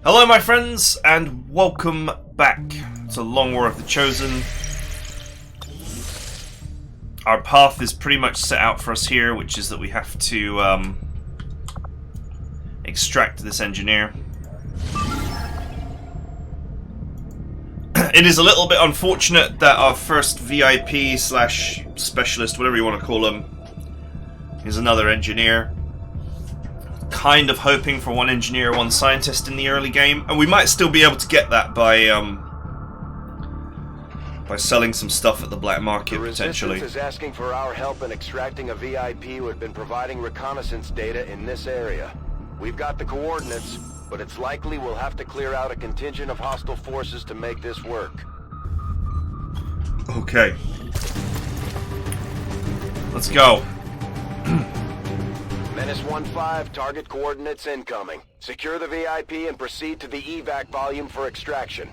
Hello my friends, and welcome back to Long War of the Chosen. Our path is pretty much set out for us here, which is that we have to extract this engineer. It is a little bit unfortunate that our first VIP slash specialist, whatever you want to call him, is another engineer. Kind of hoping for one engineer, one scientist in the early game, and we might still be able to get that by selling some stuff at the black market, potentially. The Resistance is asking for our help in extracting a VIP who had been providing reconnaissance data in this area. We've got the coordinates, but it's likely we'll have to clear out a contingent of hostile forces to make this work. Okay. Let's go. Menace 1-5, target coordinates incoming. Secure the VIP and proceed to the evac volume for extraction.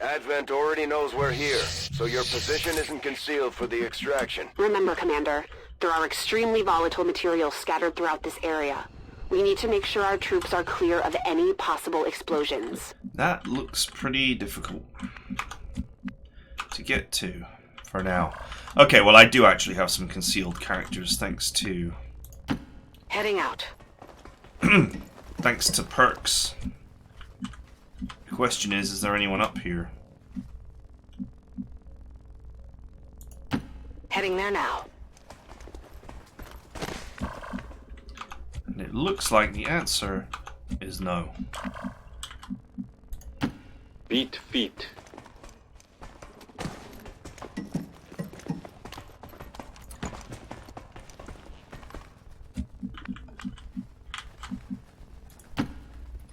Advent already knows we're here, so your position isn't concealed for the extraction. Remember, Commander, there are extremely volatile materials scattered throughout this area. We need to make sure our troops are clear of any possible explosions. That looks pretty difficult to get to for now. Okay, well I do actually have some concealed characters thanks to... Heading out. thanks to perks. The question is there anyone up here? Heading there now. And it looks like the answer is no. Beat feet.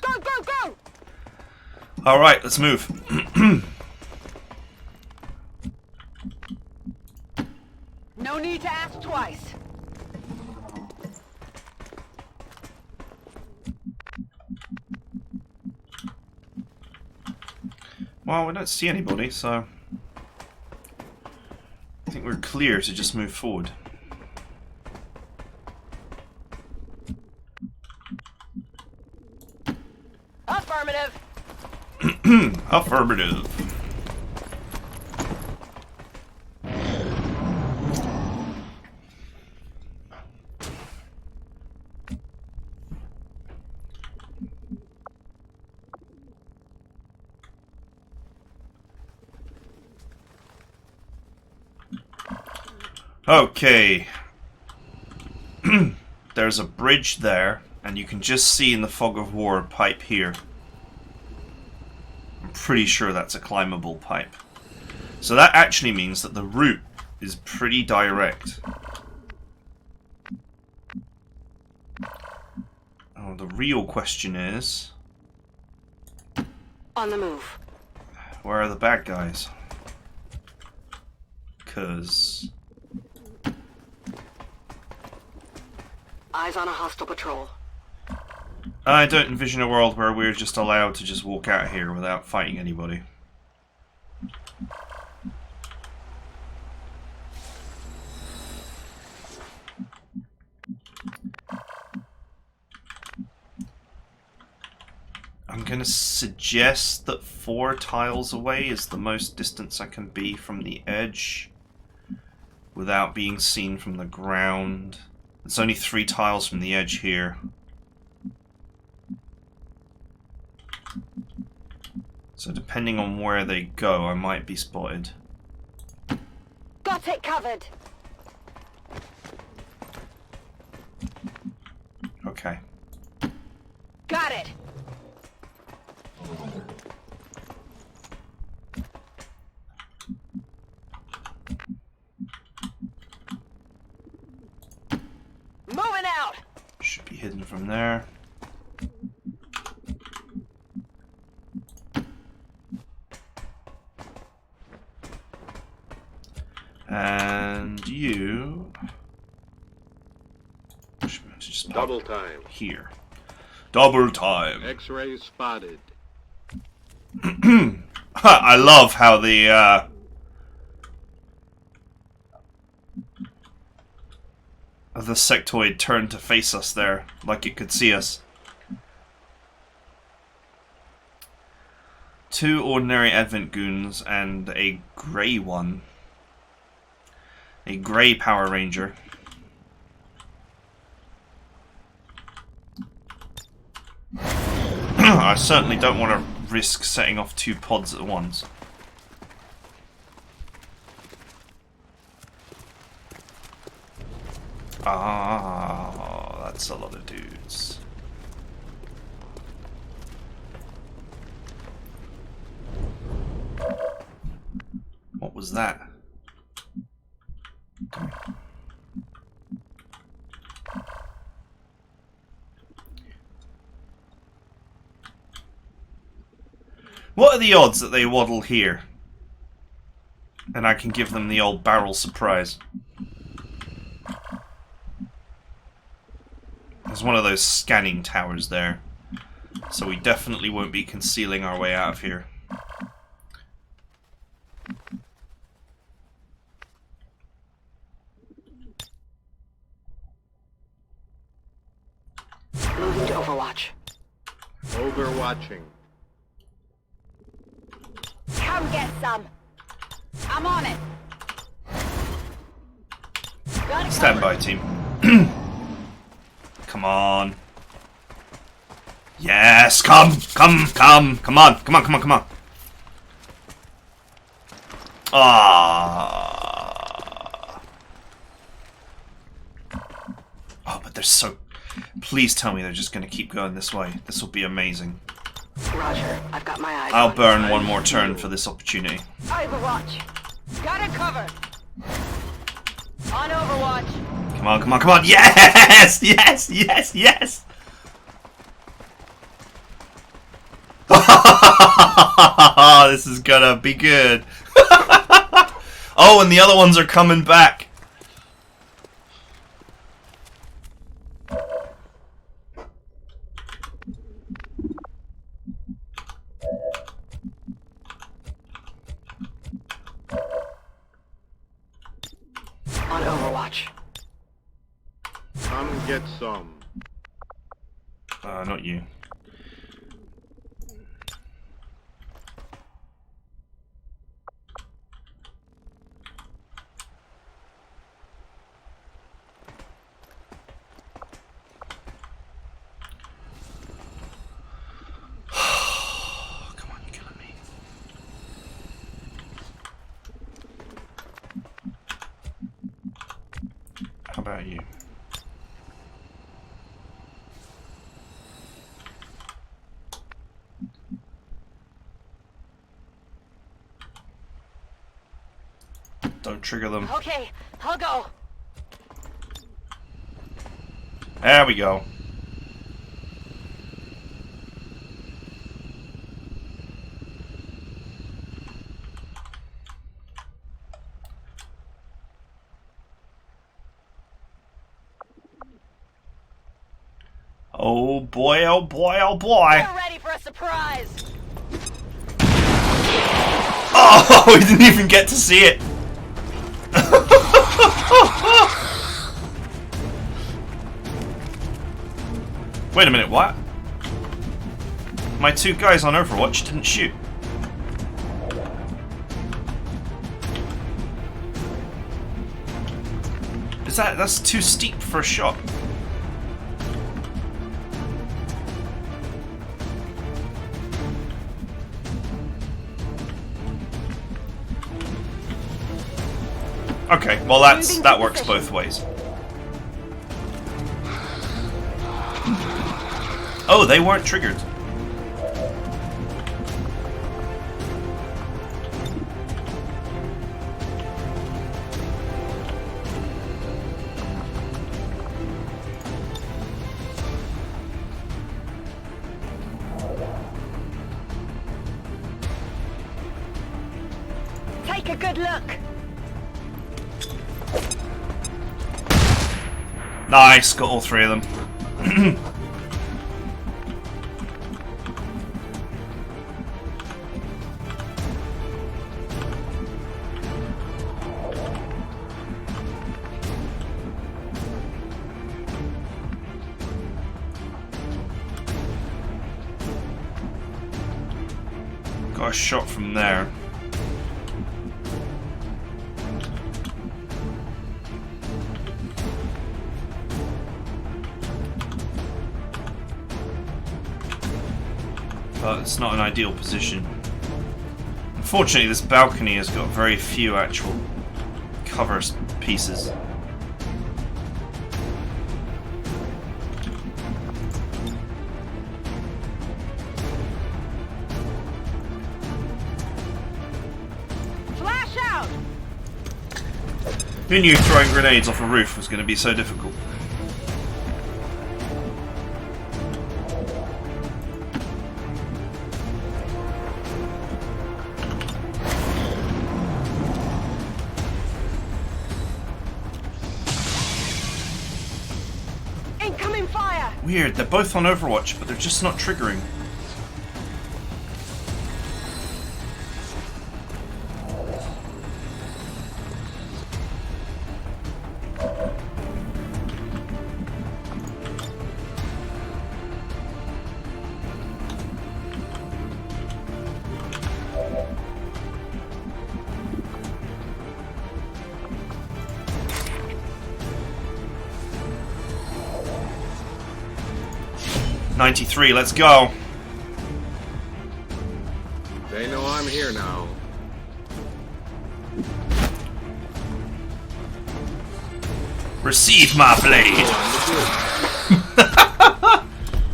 Go, go, go! Alright, let's move. No need to ask twice. Well, we don't see anybody, so I think we're clear to just move forward. Affirmative. Affirmative. Okay. There's a bridge there, and you can just see in the fog of war a pipe here. I'm pretty sure that's a climbable pipe. So that actually means that the route is pretty direct. Oh, the real question is... On the move. where are the bad guys? 'Cause... Eyes on a hostile patrol. I don't envision a world where we're just allowed to just walk out here without fighting anybody. I'm gonna suggest that 4 tiles away is the most distance I can be from the edge without being seen from the ground. It's only 3 tiles from the edge here. So depending on where they go, I might be spotted. Got it covered. Okay. Got it. Moving out. Should be hidden from there. And you... just pop Double time. here. Double time. X-ray spotted. I love how the sectoid turned to face us there, like it could see us. 2 ordinary Advent goons and a grey one. A grey Power Ranger. I certainly don't want to risk setting off 2 pods at once. Ah, that's a lot of dudes. What was that? What are the odds that they waddle here? And I can give them the old barrel surprise. There's one of those scanning towers there. So we definitely won't be concealing our way out of here. Moving to Overwatch. Overwatching. Come get some. I'm on it. Got it Stand covered. by, team. Come on. Yes, come on, come on. Ah. Oh, but they're so... Please tell me they're just going to keep going this way. This will be amazing. Roger, I've got my eyes I'll on burn one more turn for this opportunity. Overwatch. Got it covered. On Overwatch. Come on. Yes! This is gonna be good. Oh, and the other ones are coming back. On Overwatch. Come get some. Not you. Come on, you're killing me. How about you? Don't trigger them. Okay, I'll go. There we go. Oh boy, oh boy, oh boy! We're ready for a surprise. Oh, we didn't even get to see it! Wait a minute, what? My 2 guys on Overwatch didn't shoot. That's too steep for a shot. Okay, well that works both ways. Oh, they weren't triggered. Take a good look. Nice, got all 3 of them. Got a shot from there. But it's not an ideal position. Unfortunately, this balcony has got very few actual cover pieces. Flash out! Who knew throwing grenades off a roof was going to be so difficult? Incoming fire! Weird, they're both on Overwatch, but they're just not triggering. '93, let's go. They know I'm here now. Receive my blade.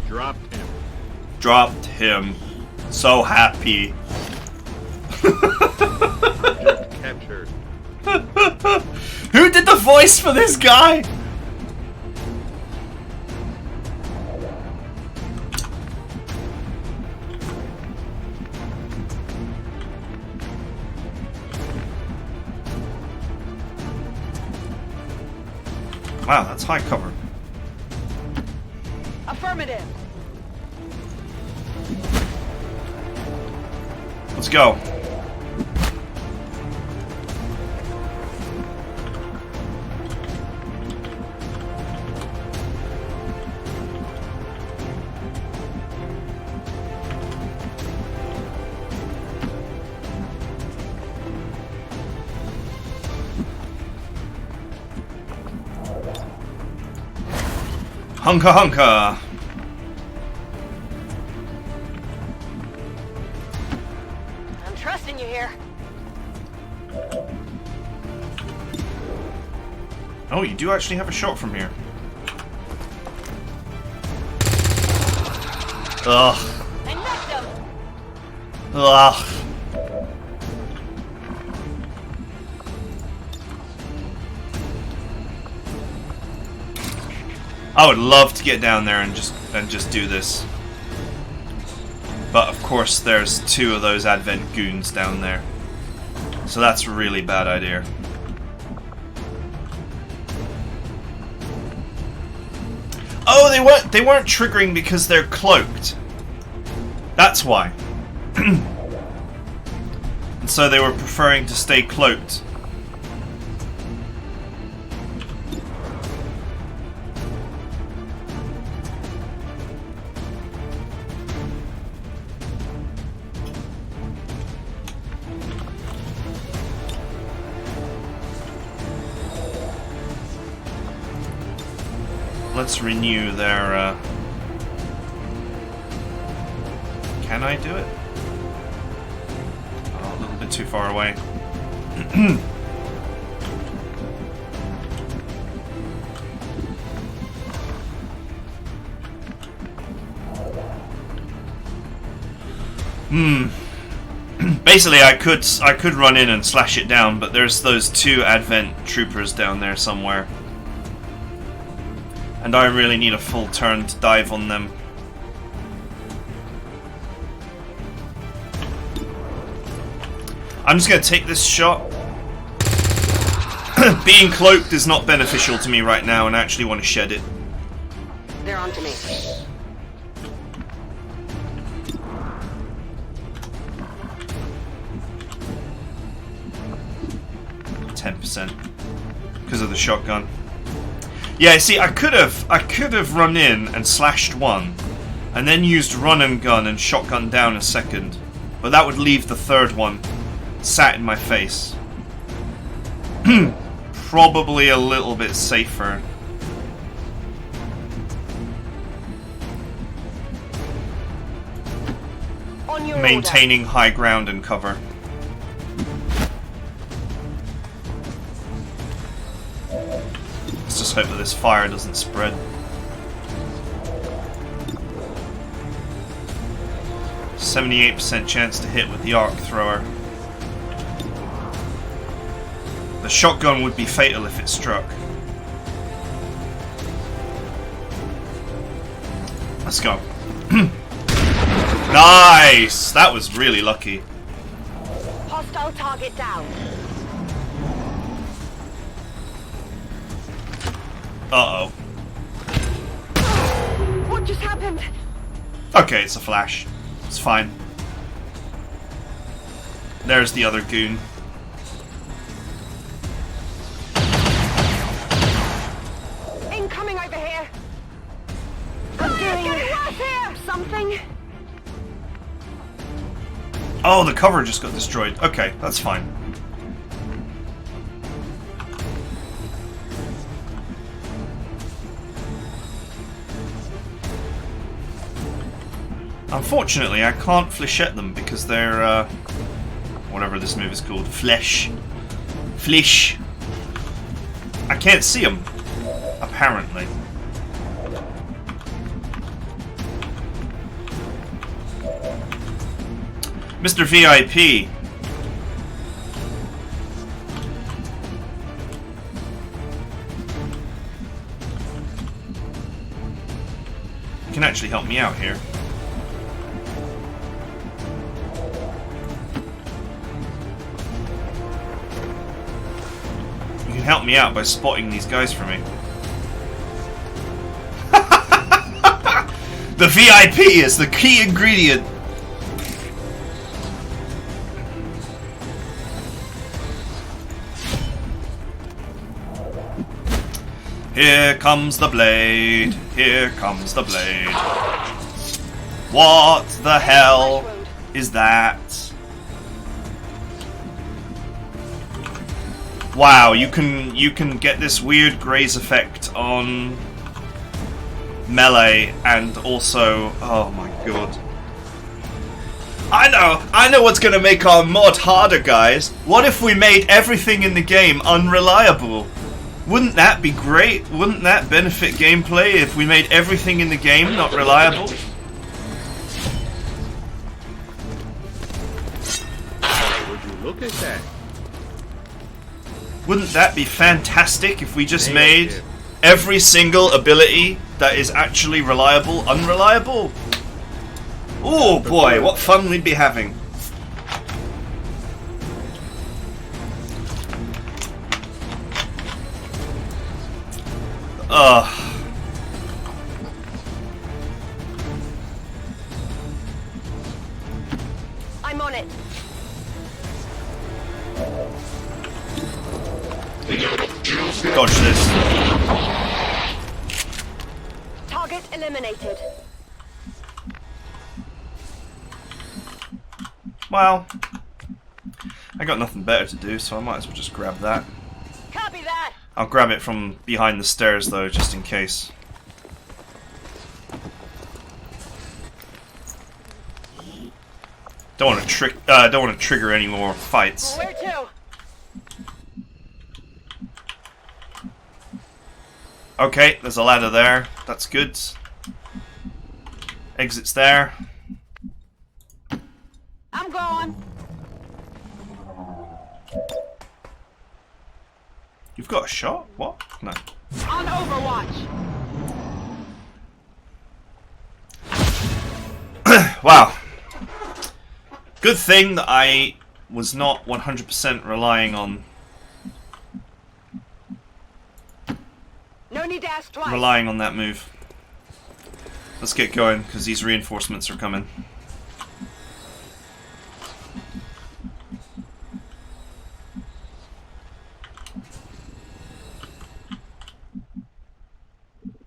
Dropped him. Dropped him. So happy. Captured. Who did the voice for this guy? Wow, that's high cover. Affirmative. Let's go. Hunka hunka! I'm trusting you here. Oh, you do actually have a shot from here. Ugh. I knocked him. Ugh. I would love to get down there and just do this. But of course there's two of those Advent goons down there. So that's a really bad idea. Oh, they weren't triggering because they're cloaked. That's why. And so they were preferring to stay cloaked. Let's renew their, Can I do it? Oh, a little bit too far away. Basically, I could run in and slash it down, but there's those two Advent troopers down there somewhere. And I really need a full turn to dive on them. I'm just going to take this shot. Being cloaked is not beneficial to me right now, and I actually want to shed it. They're on to me. 10% because of the shotgun. Yeah, see, I could have run in and slashed one, and then used run and gun and shotgun down a second. But that would leave the third one sat in my face. Probably a little bit safer. On your Maintaining high ground and cover. Let's just hope that this fire doesn't spread. 78% chance to hit with the arc thrower. The shotgun would be fatal if it struck. Let's go. Nice! That was really lucky. Hostile target down. Uh-oh. What just happened? Okay, it's a flash. It's fine. There's the other goon. Incoming over here. I'm doing something. Oh, the cover just got destroyed. Okay, that's fine. Unfortunately, I can't flechette them because they're, whatever this move is called. Flesh. I can't see them, apparently. Mr. VIP. You can actually help me out here. You can help me out by spotting these guys for me. The VIP is the key ingredient. Here comes the blade. Here comes the blade. What the hell is that? Wow, you can get this weird graze effect on melee and also, oh my god. I know what's gonna make our mod harder, guys. What if we made everything in the game unreliable? Wouldn't that be great? Wouldn't that benefit gameplay if we made everything in the game not reliable? Would you look at that? Wouldn't that be fantastic if we just made every single ability that is actually reliable unreliable? Oh boy, what fun we'd be having. I'm on it. Dodge this. Target eliminated. Well, I got nothing better to do, so I might as well just grab that. Copy that. I'll grab it from behind the stairs, though, just in case. Don't want to trigger any more fights. Where to? Okay, there's a ladder there. That's good. Exit's there. I'm going. You've got a shot? What? No. On Overwatch. Wow. Good thing that I was not 100% relying on No need to ask twice. that move. Let's get going, because these reinforcements are coming.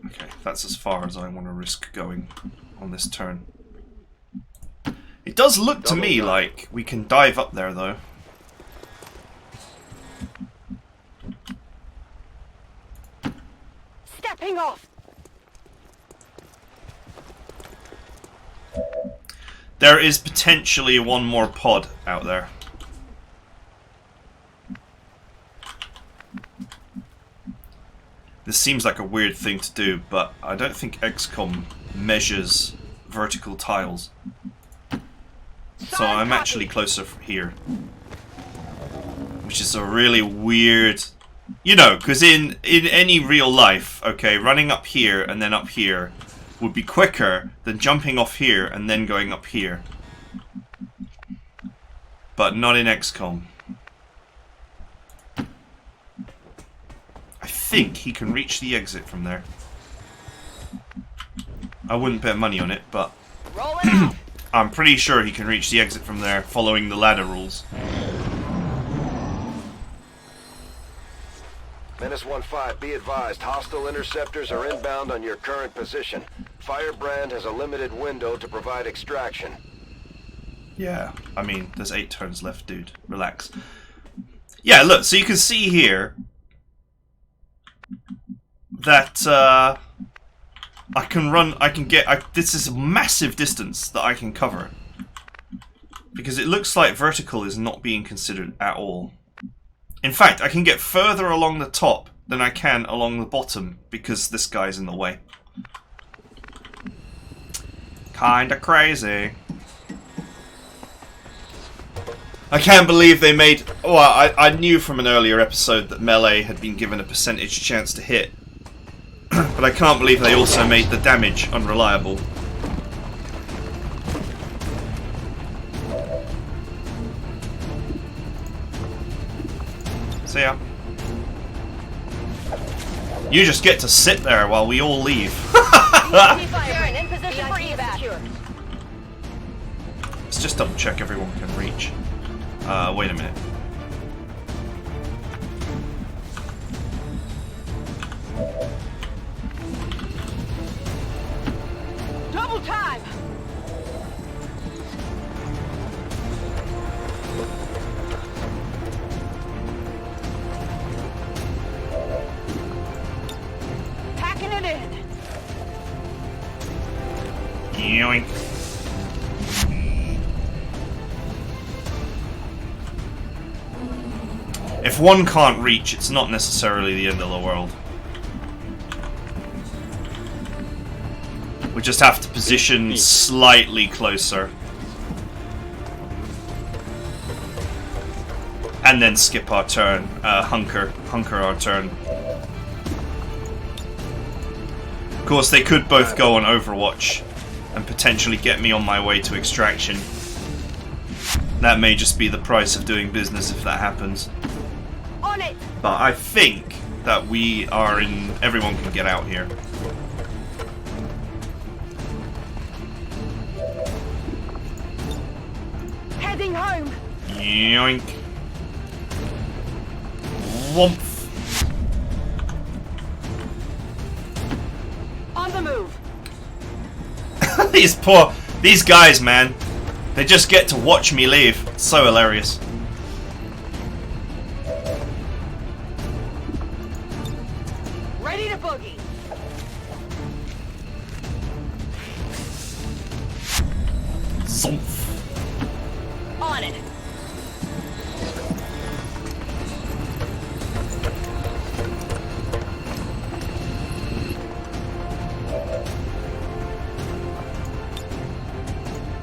Okay, that's as far as I want to risk going on this turn. It does look to me like we can dive up there, though. Stepping off. There is potentially one more pod out there. This seems like a weird thing to do, but I don't think XCOM measures vertical tiles. So I'm actually closer here. Which is a really weird... You know, because in any real life, okay, running up here and then up here would be quicker than jumping off here and then going up here. But not in XCOM. I think he can reach the exit from there. I wouldn't bet money on it, but Roll it out. I'm pretty sure he can reach the exit from there following the ladder rules. Menace 1-5, be advised, hostile interceptors are inbound on your current position. Firebrand has a limited window to provide extraction. Yeah, I mean, there's 8 turns left, dude. Relax. Yeah, look, so you can see here that I can run, this is a massive distance that I can cover. Because it looks like vertical is not being considered at all. In fact, I can get further along the top than I can along the bottom because this guy's in the way. Kinda crazy. I can't believe they made... Well, I knew from an earlier episode that melee had been given a percentage chance to hit. But I can't believe they also made the damage unreliable. See ya. You just get to sit there while we all leave. Firebrand in position for evac. Let's just double check everyone can reach. Wait a minute. Double time. Packing it in. Yoink. If one can't reach, it's not necessarily the end of the world. We just have to position slightly closer. And then skip our turn. Hunker our turn. Of course, they could both go on Overwatch and potentially get me on my way to extraction. That may just be the price of doing business if that happens. On it. But I think that we are in... Everyone can get out here. Heading home. Yoink. Womp. On the move. These guys, man. They just get to watch me leave. It's so hilarious. Ready to boogie. Zomph. On it.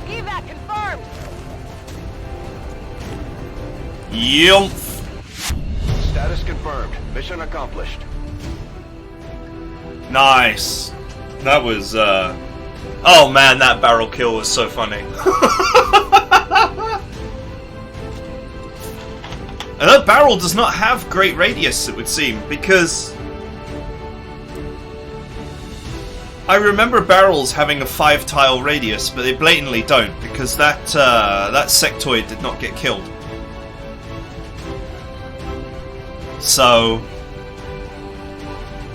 Evac confirmed. Yumph. Status confirmed. Mission accomplished. Nice. That was, Oh man, that barrel kill was so funny. And that barrel does not have great radius, it would seem, because... I remember barrels having a 5-tile radius, but they blatantly don't, because that sectoid did not get killed. So...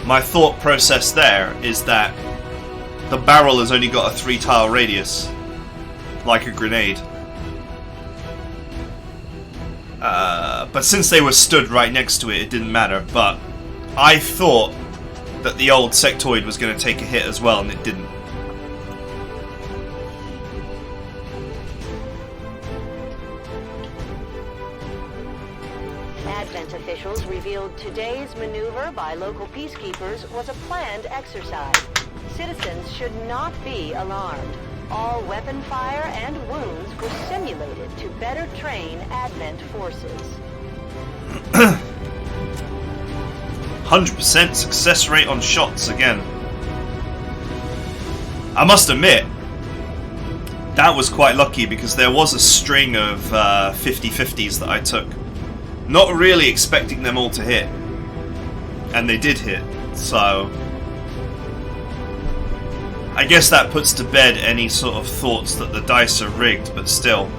my thought process there is that the barrel has only got a 3-tile radius, like a grenade. But since they were stood right next to it, it didn't matter. But I thought that the old sectoid was going to take a hit as well, and it didn't. Advent officials revealed today's maneuver by local peacekeepers was a planned exercise. Citizens should not be alarmed. All weapon fire and wounds were simulated to better train Advent forces. 100% success rate on shots again. I must admit, that was quite lucky because there was a string of 50-50s that I took. Not really expecting them all to hit. And they did hit, so I guess that puts to bed any sort of thoughts that the dice are rigged, but still.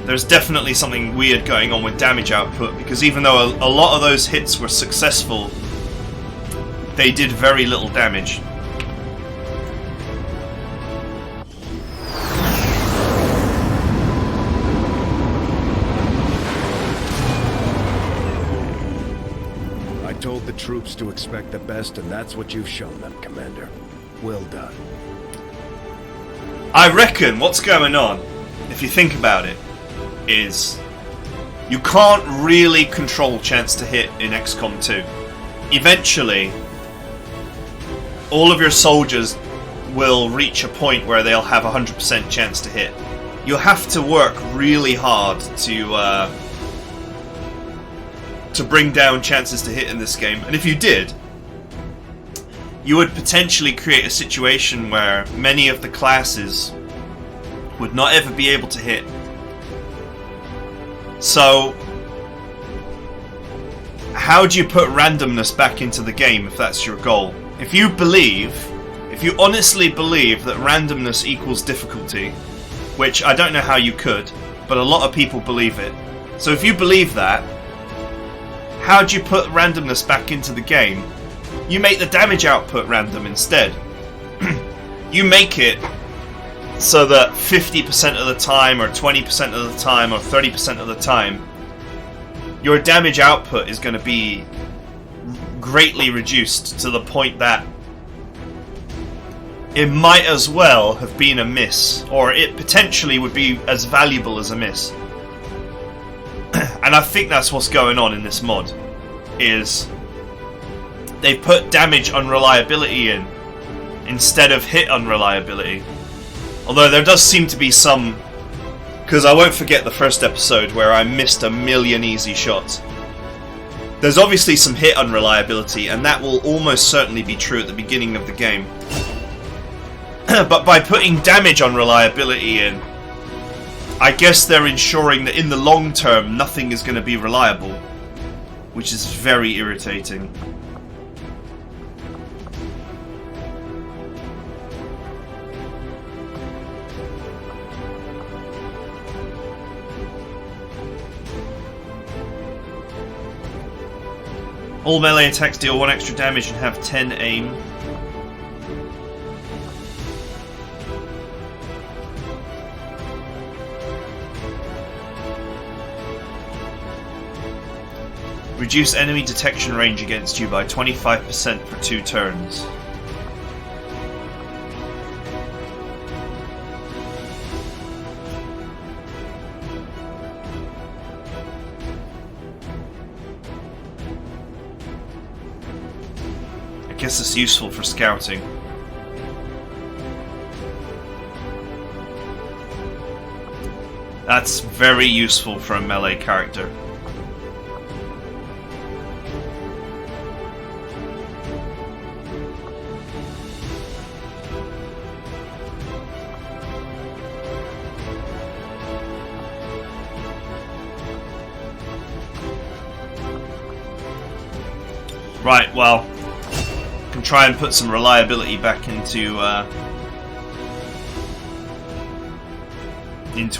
There's definitely something weird going on with damage output, because even though a lot of those hits were successful, they did very little damage. I told the troops to expect the best, and that's what you've shown them, Commander. Well done. I reckon what's going on, if you think about it, is you can't really control chance to hit in XCOM2. Eventually, all of your soldiers will reach a point where they'll have 100% chance to hit. You'll have to work really hard to bring down chances to hit in this game, and if you did, you would potentially create a situation where many of the classes would not ever be able to hit. So, how do you put randomness back into the game if that's your goal? If you honestly believe that randomness equals difficulty, which I don't know how you could, but a lot of people believe it. So if you believe that, how do you put randomness back into the game? You make the damage output random instead. You make it so that 50% of the time, or 20% of the time, or 30% of the time, your damage output is going to be greatly reduced to the point that it might as well have been a miss, or it potentially would be as valuable as a miss. And I think that's what's going on in this mod, is they've put damage unreliability in instead of hit unreliability. Although there does seem to be some, because I won't forget the first episode where I missed a million easy shots. There's obviously some hit unreliability, and that will almost certainly be true at the beginning of the game. But by putting damage unreliability in, I guess they're ensuring that in the long term nothing is going to be reliable, which is very irritating. All melee attacks deal 1 extra damage and have 10 aim. Reduce enemy detection range against you by 25% for 2 turns. I guess it's useful for scouting. That's very useful for a melee character. Right, well, can try and put some reliability back into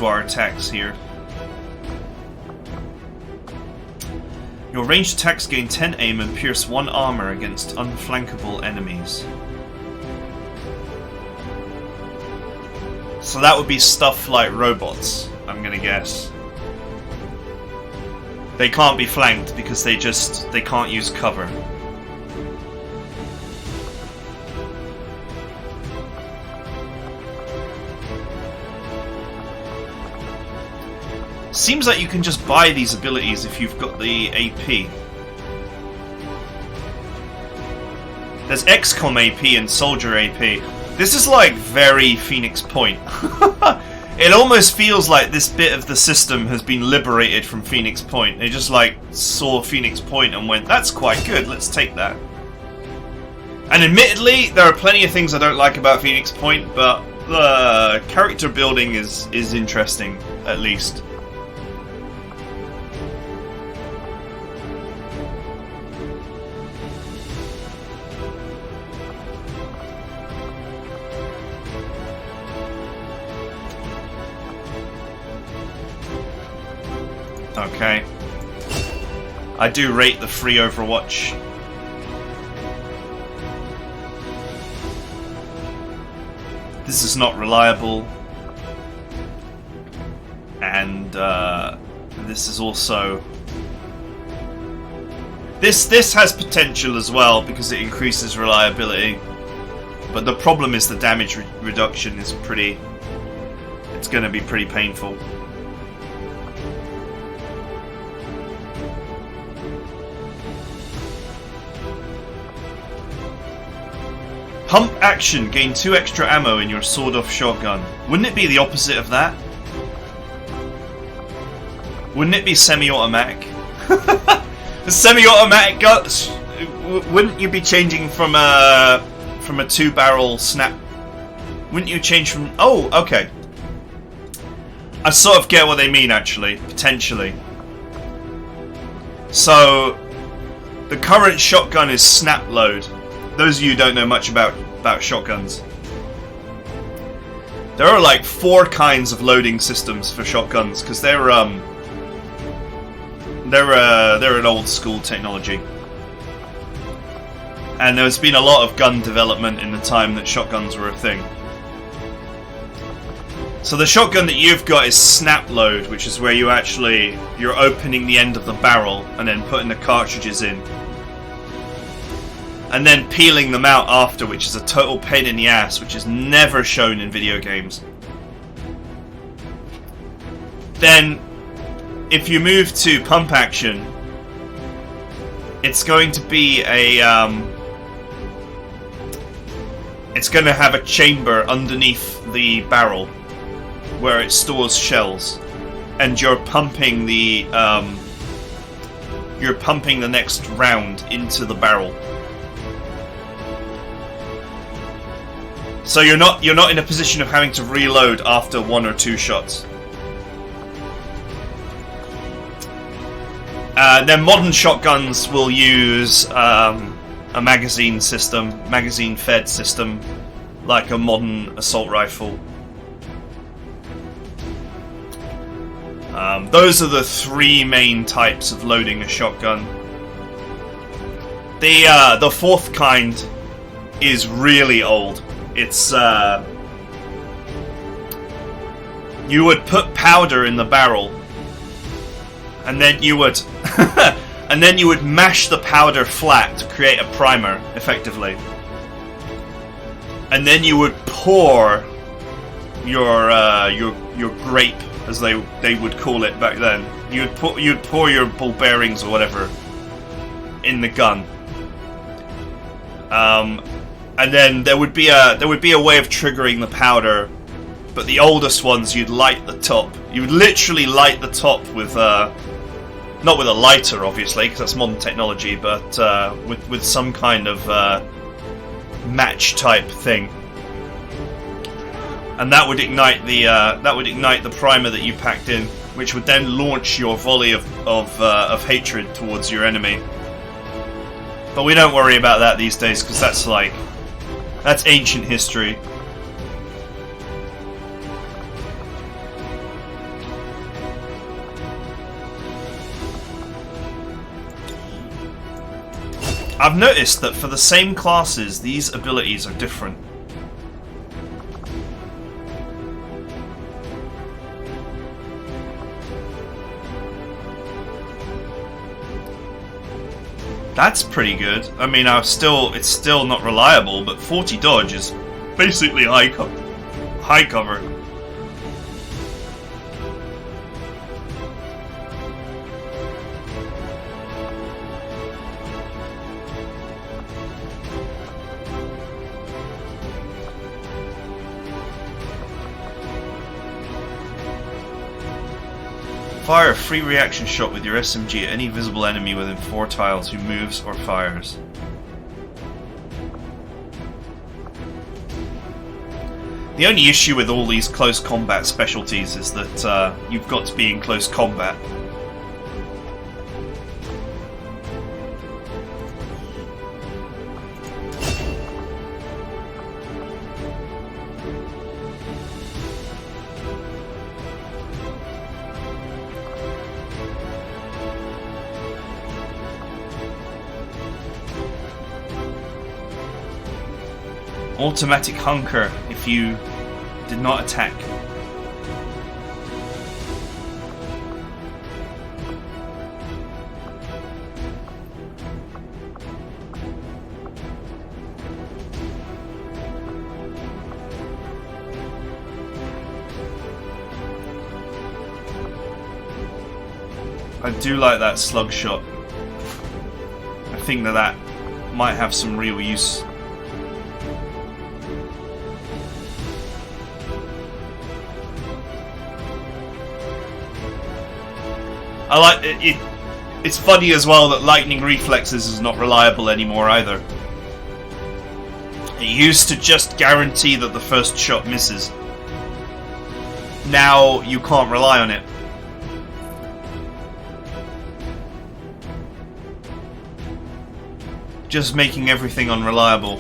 our attacks here. Your ranged attacks gain 10 aim and pierce 1 armor against unflankable enemies. So that would be stuff like robots, I'm gonna guess. They can't be flanked because they can't use cover. Seems like you can just buy these abilities if you've got the AP. There's XCOM AP and Soldier AP. This is like very Phoenix Point. It almost feels like this bit of the system has been liberated from Phoenix Point. They just like saw Phoenix Point and went, that's quite good, let's take that. And admittedly, there are plenty of things I don't like about Phoenix Point, but the character building is interesting, at least. Okay. I do rate the free Overwatch. This is not reliable. And this is also... This has potential as well because it increases reliability. But the problem is the damage reduction is pretty... It's going to be pretty painful. Pump action, gain 2 extra ammo in your sawed-off shotgun. Wouldn't it be the opposite of that? Wouldn't it be semi-automatic? Semi-automatic guns. Wouldn't you be changing from a 2-barrel snap? Wouldn't you change from? Oh, okay. I sort of get what they mean, actually, potentially. So, the current shotgun is snap load. Those of you who don't know much about shotguns. There are like 4 kinds of loading systems for shotguns because they're an old school technology. And there's been a lot of gun development in the time that shotguns were a thing. So the shotgun that you've got is snap load, which is where you're opening the end of the barrel and then putting the cartridges in. And then peeling them out after, which is a total pain in the ass, which is never shown in video games. Then, if you move to pump action, it's going to be it's going to have a chamber underneath the barrel where it stores shells, and you're pumping the next round into the barrel. So you're not in a position of having to reload after 1 or 2 shots. Then modern shotguns will use a magazine-fed system, like a modern assault rifle. Those are the 3 main types of loading a shotgun. The 4th kind is really old. It's you would put powder in the barrel, and then you would mash the powder flat to create a primer, effectively. And then you would pour your grape, as they would call it back then. You'd pour your ball bearings or whatever in the gun. And then there would be a way of triggering the powder, but the oldest ones you'd light the top. You would literally light the top with not with a lighter, obviously, because that's modern technology, but with some kind of match type thing, and that would ignite the primer that you packed in, which would then launch your volley of hatred towards your enemy. But we don't worry about that these days because that's ancient history. I've noticed that for the same classes, these abilities are different. That's pretty good. I mean, it's still not reliable, but 40 dodge is basically high cover. Fire a free reaction shot with your SMG at any visible enemy within 4 tiles who moves or fires. The only issue with all these close combat specialties is that you've got to be in close combat. Automatic hunker if you did not attack. I do like that slug shot. I think that might have some real use. I like it. It's funny as well that lightning reflexes is not reliable anymore either. It used to just guarantee that the first shot misses. Now you can't rely on it. Just making everything unreliable.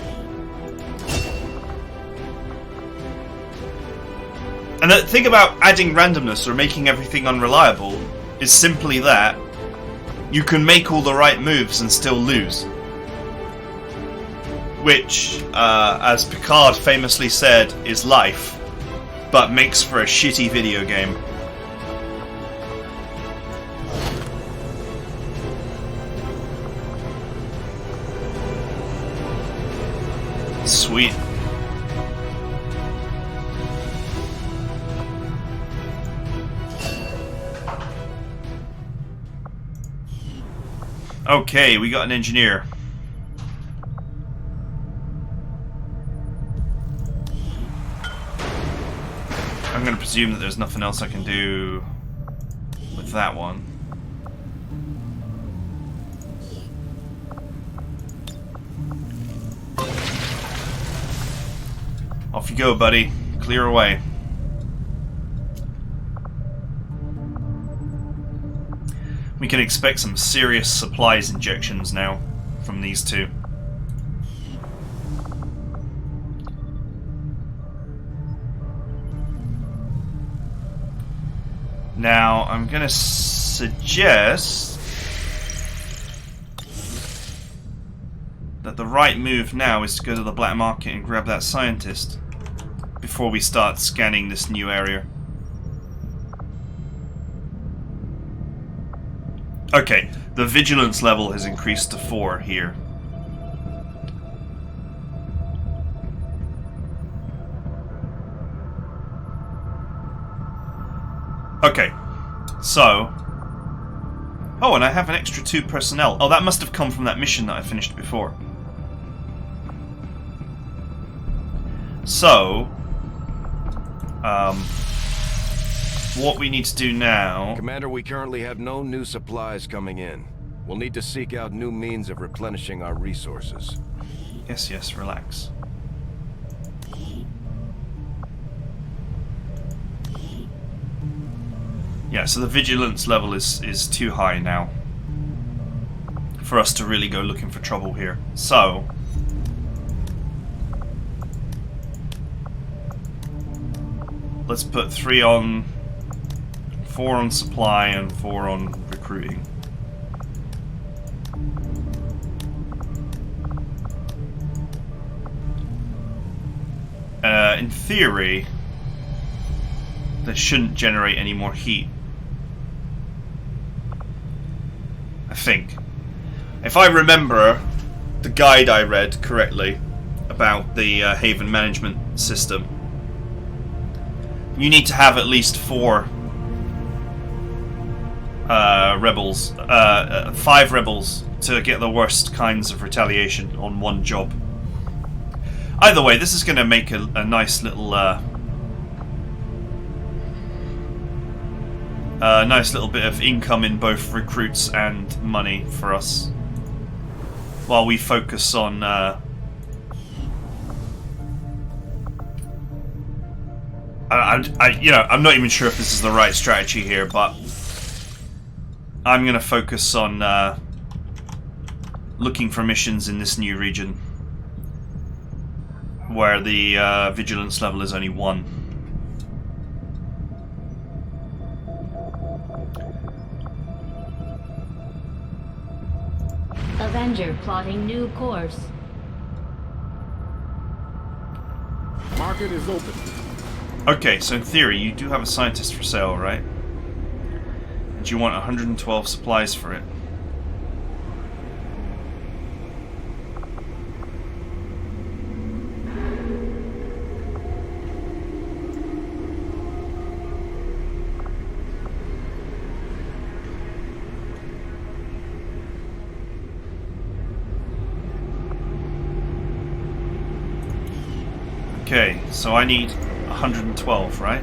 And the thing about adding randomness or making everything unreliable is simply that you can make all the right moves and still lose. Which, as Picard famously said, is life, but makes for a shitty video game. Sweet. Okay, we got an engineer. I'm going to presume that there's nothing else I can do with that one. Off you go, buddy. Clear away. We can expect some serious supplies injections now from these two. Now, I'm going to suggest that the right move now is to go to the black market and grab that scientist before we start scanning this new area. Okay, the vigilance level has increased to 4 here. Okay, so... Oh, and I have an extra 2 personnel. Oh, that must have come from that mission that I finished before. So... what we need to do now... Commander, we currently have no new supplies coming in. We'll need to seek out new means of replenishing our resources. Yes, yes, relax. Yeah, so the vigilance level is too high now for us to really go looking for trouble here. So... let's put 3 on... 4 on supply and 4 on recruiting. In theory, that shouldn't generate any more heat. I think. If I remember the guide I read correctly about the Haven management system, you need to have at least 4 rebels, 5 rebels to get the worst kinds of retaliation on one job. Either way, this is going to make a nice little bit of income in both recruits and money for us, while we focus on I'm not even sure if this is the right strategy here, but I'm going to focus on looking for missions in this new region where the vigilance level is only 1. Avenger plotting new course. Market is open. Okay, so in theory, you do have a scientist for sale, right? And you want 112 supplies for it. Okay, so I need 112, right?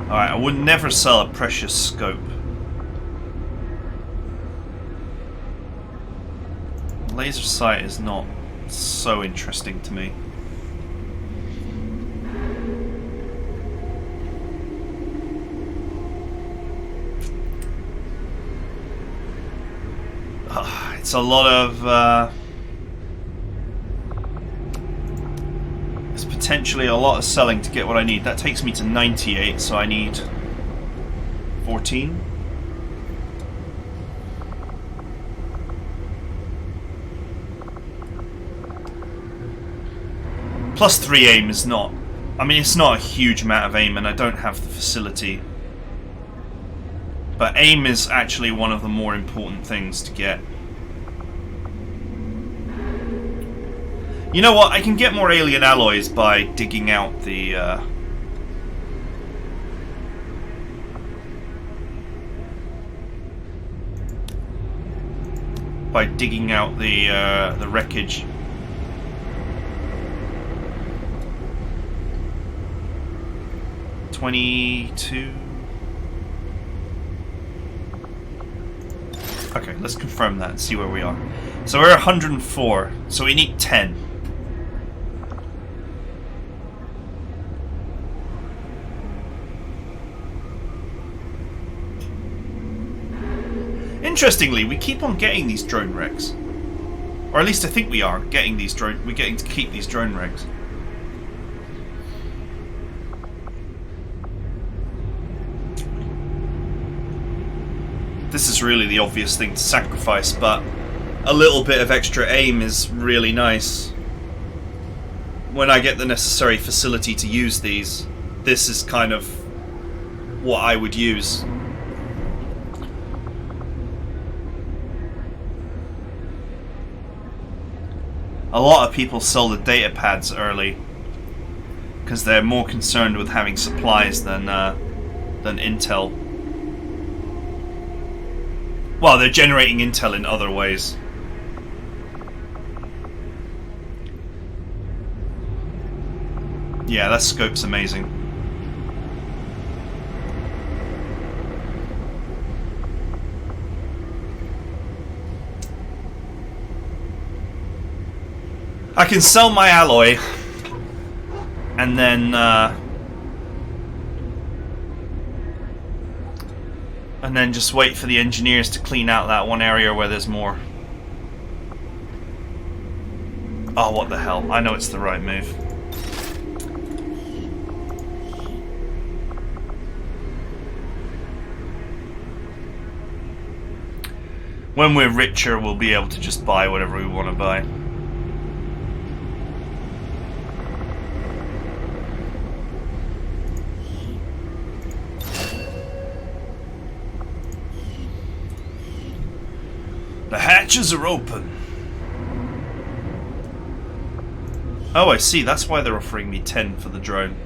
Alright, I would never sell a precious scope. Laser sight is not so interesting to me. It's a lot of it's potentially a lot of selling to get what I need. That takes me to 98, so I need 14. Plus 3 aim is not, I mean, it's not a huge amount of aim, and I don't have the facility. But aim is actually one of the more important things to get. You know what? I can get more alien alloys by digging out the wreckage. $22. Okay, let's confirm that and see where we are. So we're 104, so we need 10. Interestingly, we keep on getting these drone wrecks. Or at least I think we are getting these drone. We're getting to keep these drone wrecks. This is really the obvious thing to sacrifice, but a little bit of extra aim is really nice. When I get the necessary facility to use these, this is kind of what I would use. A lot of people sell the data pads early because they're more concerned with having supplies than intel. Well, they're generating intel in other ways. Yeah, that scope's amazing. I can sell my alloy and then just wait for the engineers to clean out that one area where there's more. Oh, what the hell. I know it's the right move. When we're richer, we'll be able to just buy whatever we want to buy. The hatches are open. Oh, I see. That's why they're offering me 10 for the drone.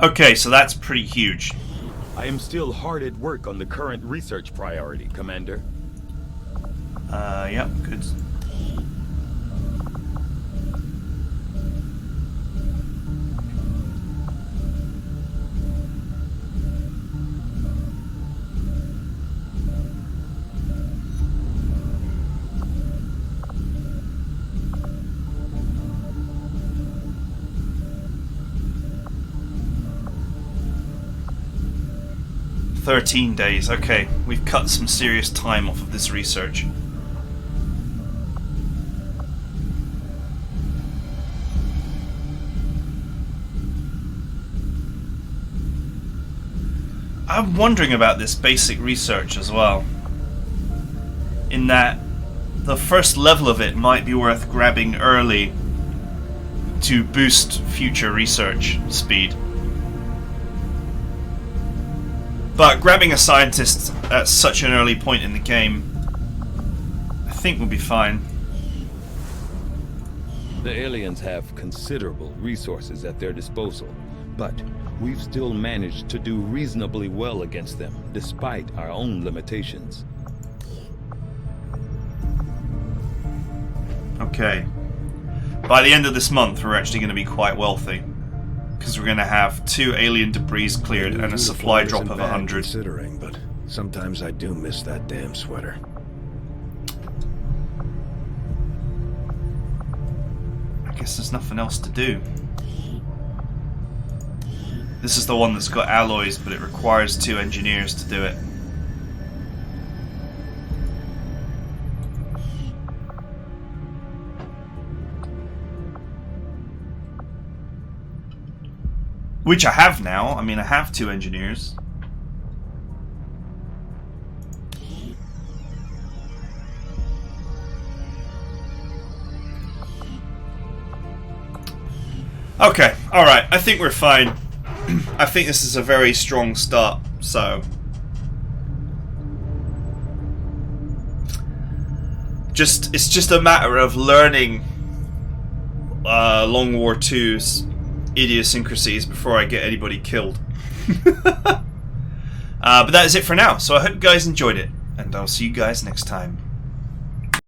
Okay, so that's pretty huge. I am still hard at work on the current research priority, Commander. Yep, good. "13 days, okay. We've cut some serious time off of this research. I'm wondering about this basic research as well. In that the first level of it might be worth grabbing early to boost future research speed. But grabbing a scientist at such an early point in the game, I think will be fine. The aliens have considerable resources at their disposal, but we've still managed to do reasonably well against them, despite our own limitations. Okay. By the end of this month, we're actually going to be quite wealthy. Because we're going to have 2 alien debris cleared and a supply drop of 100. Considering, but sometimes I do miss that damn sweater. I guess there's nothing else to do. This is the one that's got alloys, but it requires 2 engineers to do it. Which I have now. I mean, I have 2 engineers. Okay, alright. I think we're fine. I think this is a very strong start, so... It's just a matter of learning Long War II's idiosyncrasies before I get anybody killed. But that is it for now, so I hope you guys enjoyed it, and I'll see you guys next time.